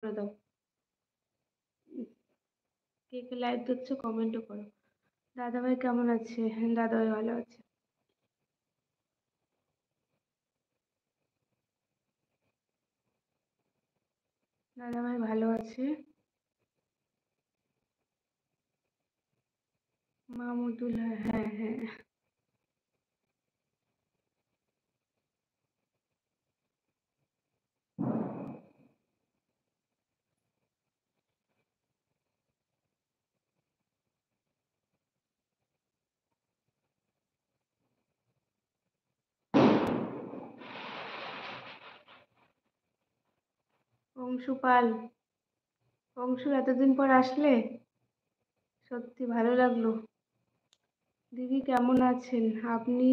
করে দাও। কে কে লাইভ দেখছো কমেন্টও করো। দাদাভাই কেমন আছে? হ্যাঁ, দাদাভাই ভালো আছে। দাদাভাই ভালো আছে। মাহমুদুল, হ্যাঁ হ্যাঁ। অংশু পাল, অংশু এতদিন পর আসলে, সত্যি ভালো লাগলো। দিদি কেমন আছেন আপনি?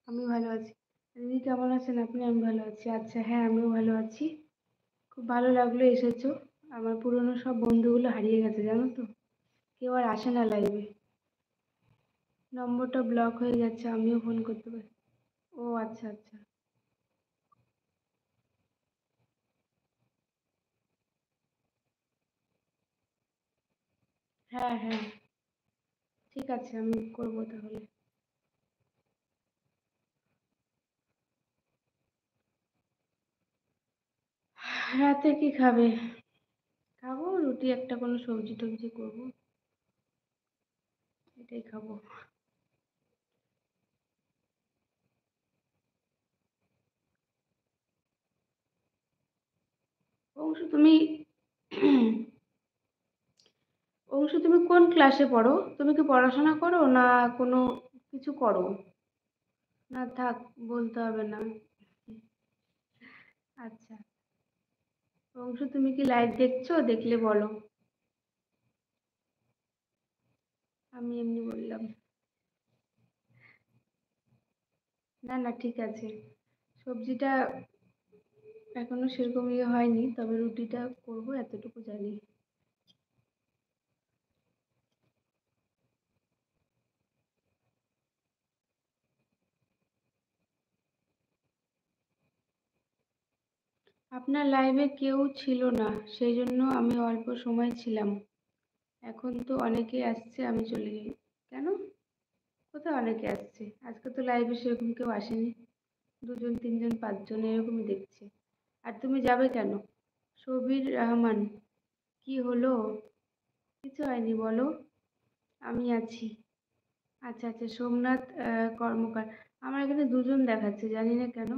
আমি ভালো আছি। দিদি কেমন আছেন আপনি? আমি ভালো আছি। আচ্ছা, হ্যাঁ আমিও ভালো আছি। খুব ভালো লাগলো এসেছো। আমার পুরনো সব বন্ধুগুলো হারিয়ে গেছে জানো তো, কেউ আর আসে না লাইভে। নম্বরটা ব্লক হয়ে গেছে, আমিও ফোন করতে পারি। ও আচ্ছা আচ্ছা। হ্যাঁ হ্যাঁ, ঠিক আছে আমি করবো তাহলে। রাতে কি খাবে? খাবো রুটি, একটা কোনো সবজি টবজি করবো, এটাই খাবো। অংশু তুমি অংশু তুমি কোন ক্লাসে পড়ো? তুমি কি পড়াশোনা করো না কোনো কিছু করো? না থাক, বলতে হবে না। আচ্ছা, অংশু তুমি কি লাইভ দেখছো? দেখলে বলো। আমি এমনি বললাম। না না, ঠিক আছে। সবজিটা এখনো সেরকম ইয়ে হয়নি, তবে রুটিটা করবো এতটুকু জানি। আপনার লাইভে কেউ ছিল না, সেই জন্য আমি অল্প সময় ছিলাম। এখন তো অনেকে আসছে, আমি চলে যাই। কেন? কোথায় অনেকে আসছে? আজকে তো লাইভে সেরকম কেউ আসেনি। দুজন তিনজন পাঁচজন এরকমই দেখছি। আর তুমি যাবে কেন? সবির রহমান, কি হলো? কিছু হয়নি, বলো। আমি আছি। আচ্ছা আচ্ছা, সোমনাথ কর্মকার। আমার এখানে দুজন দেখাচ্ছে, জানি না কেন।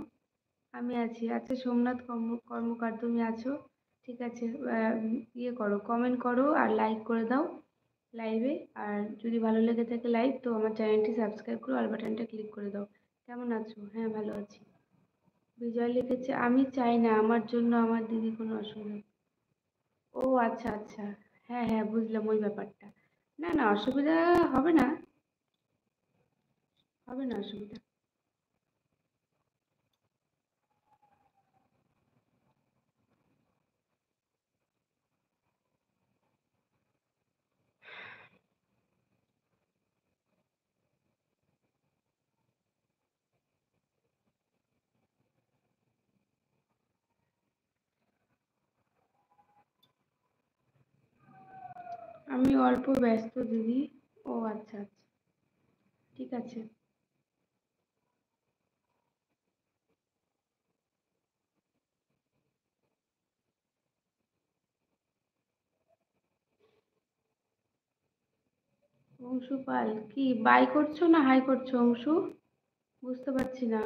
আমি আছি। আচ্ছা, সোমনাথ কর্মকার তুমি আছো? ঠিক আছে। আহ, ইয়ে করো, কমেন্ট করো আর লাইক করে দাও লাইভে। আর যদি ভালো লেগে থাকে লাইভ, তো আমার চ্যানেলটি সাবস্ক্রাইব করো, অল বাটনটা ক্লিক করে দাও। কেমন আছো? হ্যাঁ ভালো আছি। বিজয় লিখেছে, আমি চাই না আমার জন্য আমার দিদি কোনো অসুবিধা। ও আচ্ছা আচ্ছা। হ্যাঁ হ্যাঁ, বুঝলাম ওই ব্যাপারটা। না না, অসুবিধা হবে না। হবে না অসুবিধা। আমি অল্প ব্যস্ত দিদি। ও আচ্ছা আচ্ছা, ঠিক আছে। অংশু পাল, কি বাই করছো না হাই করছো অংশু? বুঝতে পারছি না।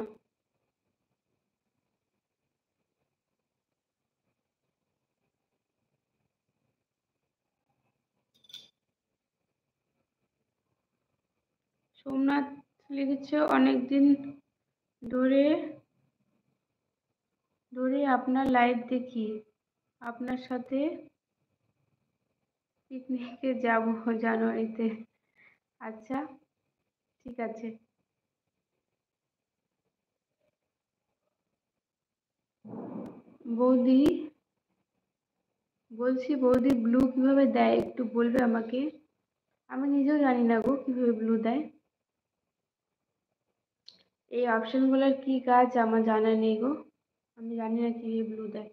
সোমনাথ লিখেছে, অনেকদিন ধরে ধরে আপনার লাইভ দেখি, আপনার সাথে পিকনিকে যাব জানুয়ারিতে। আচ্ছা, ঠিক আছে। বৌদি, বলছি বৌদি ব্লু কিভাবে দেয় একটু বলবে আমাকে? আমি নিজেও জানি না গো কিভাবে ব্লু দেয়। এই অপশনগুলোর কি কাজ আমার জানা নেই গো। আমি জানি না কিভাবে ব্লু দেয়।